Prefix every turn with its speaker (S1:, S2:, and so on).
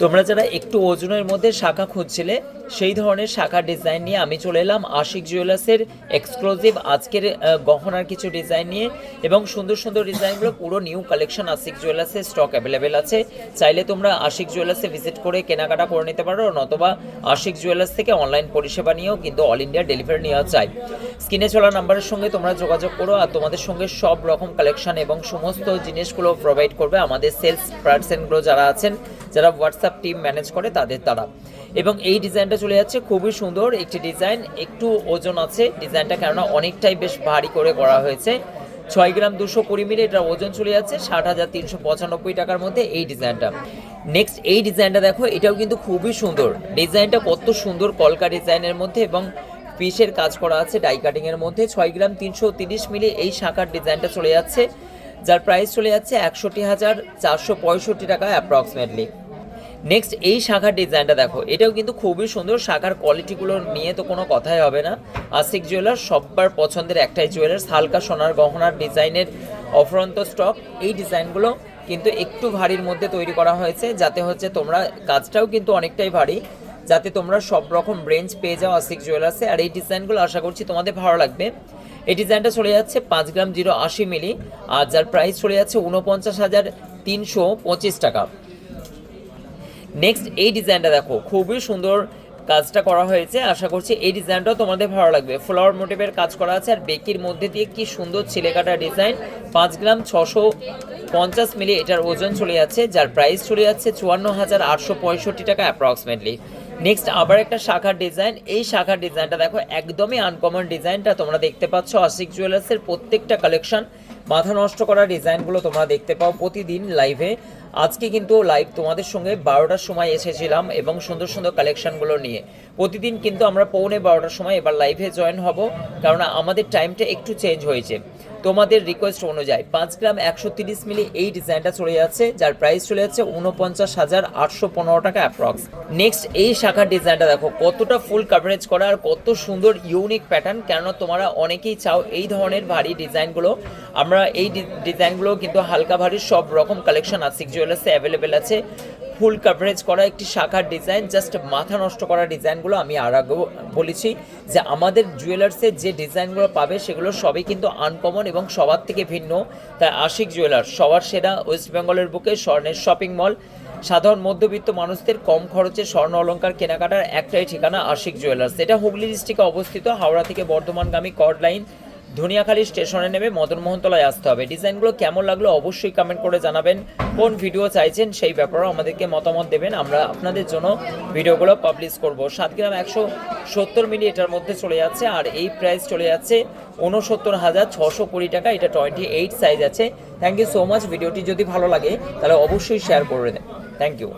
S1: তোমরা যারা একটু ওজনের মধ্যে শাখা খুঁজছিলে সেই ধরনের শাখা ডিজাইন নিয়ে আমি চলে এলাম আশিক জুয়েলার্সের এক্সক্লুসিভ আজকের গহনার কিছু ডিজাইন নিয়ে। এবং সুন্দর সুন্দর ডিজাইনগুলো পুরো নিউ কালেকশন আশিক জুয়েলার্সের স্টক অ্যাভেলেবেল আছে। চাইলে তোমরা আশিক জুয়েলার্সে ভিজিট করে কেনাকাটা করে নিতে পারো, নতবা আশিক জুয়েলার্স থেকে অনলাইন পরিষেবা নিয়েও কিন্তু অল ইন্ডিয়া ডেলিভারি নেওয়া যায়। স্ক্রিনে চলা নাম্বারের সঙ্গে তোমরা যোগাযোগ করো, আর তোমাদের সঙ্গে সব রকম কালেকশন এবং সমস্ত জিনিসগুলো প্রোভাইড করবে আমাদের সেলস পার্সনগুলো যারা আছেন, যারা হোয়াটসঅ্যাপ টিম ম্যানেজ করে তাদের দ্বারা। এবং এই ডিজাইনটা চলে যাচ্ছে খুবই সুন্দর একটি ডিজাইন, একটু ওজন আছে ডিজাইনটা, কেননা অনেকটাই বেশ ভারী করে করা হয়েছে। 6 গ্রাম 220 মিলি এটার ওজন চলে যাচ্ছে 60,395 টাকার মধ্যে এই ডিজাইনটা। নেক্সট এই ডিজাইনটা দেখো, এটাও কিন্তু খুবই সুন্দর ডিজাইনটা, কত সুন্দর কলকা ডিজাইনের মধ্যে এবং পিসের কাজ করা আছে ডাই কাটিং এর মধ্যে। 6 গ্রাম 330 মিলি এই শাখার ডিজাইনটা চলে যাচ্ছে, যার প্রাইস চলে যাচ্ছে 61,465 টাকা অ্যাপ্রক্সিমেটলি। নেক্সট এই শাখার ডিজাইনটা দেখো, এটাও কিন্তু খুবই সুন্দর, শাখার কোয়ালিটিগুলো নিয়ে তো কোনো কথাই হবে না। আশিক জুয়েলার্স সবার পছন্দের একটাই জুয়েলার্স, হালকা সোনার গহনার ডিজাইনের অফরন্ত স্টক। এই ডিজাইনগুলো কিন্তু একটু ভারীর মধ্যে তৈরি করা হয়েছে, যাতে হচ্ছে তোমরা কাজটাও কিন্তু অনেকটাই ভারী, যাতে তোমরা সব রকম রেঞ্জ পেয়ে যাও আশিক জুয়েলার্সে। আর এই ডিজাইনগুলো আশা করছি তোমাদের ভালো লাগবে। এই ডিজাইনটা চলে যাচ্ছে 5 গ্রাম 080 মিলি, আর যার প্রাইস চলে যাচ্ছে 49,325 টাকা। নেক্সট এই ডিজাইনটা দেখো, খুবই সুন্দর কাজটা করা হয়েছে, আশা করছি এই ডিজাইনটাও তোমাদের ভালো লাগবে। ফ্লাওয়ার মোটিভের কাজ করা আছে, আর বেকির মধ্যে দিয়ে কি সুন্দর ছিলেকাটা ডিজাইন। 5 গ্রাম 650 মিলি এটার ওজন চলে যাচ্ছে, যার প্রাইস চলে যাচ্ছে 54,865 টাকা অ্যাপ্রক্সিমেটলি। নেক্সট আবার একটা শাখার ডিজাইন, এই শাখার ডিজাইনটা দেখো একদমই আনকমন ডিজাইনটা তোমরা দেখতে পাচ্ছ। আশিক জুয়েলার্সের প্রত্যেকটা কালেকশন মাথা নষ্ট করা ডিজাইনগুলো তোমরা দেখতে পাও প্রতিদিন লাইভে। আজকে কিন্তু লাইভ তোমাদের সঙ্গে 12টার সময় এসেছিলাম এবং সুন্দর সুন্দর কালেকশনগুলো নিয়ে। প্রতিদিন কিন্তু আমরা 11:15টার সময় এবার লাইভে জয়েন হব, কারণ আমাদের টাইমটা একটু চেঞ্জ হয়েছে তোমাদের রিকোয়েস্ট অনুযায়ী। 5 গ্রাম 130 মিলি এই ডিজাইনটা চলে যাচ্ছে, যার প্রাইস চলে যাচ্ছে 49,815 টাকা অ্যাপ্রক্স। নেক্সট এই শাখার ডিজাইনটা দেখো, কতটা ফুল কাভারেজ করা আর কত সুন্দর ইউনিক প্যাটার্ন, কেননা তোমরা অনেকেই চাও এই ধরনের ভারী ডিজাইনগুলো। আমরা এই ডিজাইনগুলো কিন্তু হালকা ভারী সব রকম কালেকশন আশিক জুয়েলার্সে অ্যাভেলেবেল আছে। ফুল কাভারেজ করা একটি শাখার ডিজাইন, জাস্ট মাথা নষ্ট করা ডিজাইনগুলো। আমি আর আগেও বলেছি যে আমাদের জুয়েলার্সের যে ডিজাইনগুলো পাবে সেগুলো সবই কিন্তু আনকমন এবং সবার থেকে ভিন্ন। তাই আশিক জুয়েলার্স সবার সেরা, ওয়েস্ট বেঙ্গলের বুকে স্বর্ণের শপিং মল। সাধারণ মধ্যবিত্ত মানুষদের কম খরচে স্বর্ণ অলংকার কেনাকাটার একটাই ঠিকানা আশিক জুয়েলার্স। এটা হুগলি ডিস্ট্রিক্টে অবস্থিত। হাওড়া থেকে বর্ধমানগামী কর্ড লাইন ধনিয়াখালী স্টেশনে নেমে মদনমোহনতলায় আসতে হবে। ডিজাইনগুলো কেমন লাগলো অবশ্যই কমেন্ট করে জানাবেন। কোন ভিডিও চাইছেন সেই ব্যাপারেও আমাদেরকে মতামত দেবেন, আমরা আপনাদের জন্য ভিডিওগুলো পাবলিশ করব। 7 গ্রাম 170 মিলি এটার মধ্যে চলে যাচ্ছে, আর এই প্রাইস চলে যাচ্ছে 69,620 টাকা। এটা 28 সাইজ আছে। Thank you so much. ভিডিওটি যদি ভালো লাগে তাহলে অবশ্যই শেয়ার করে দেন। Thank you.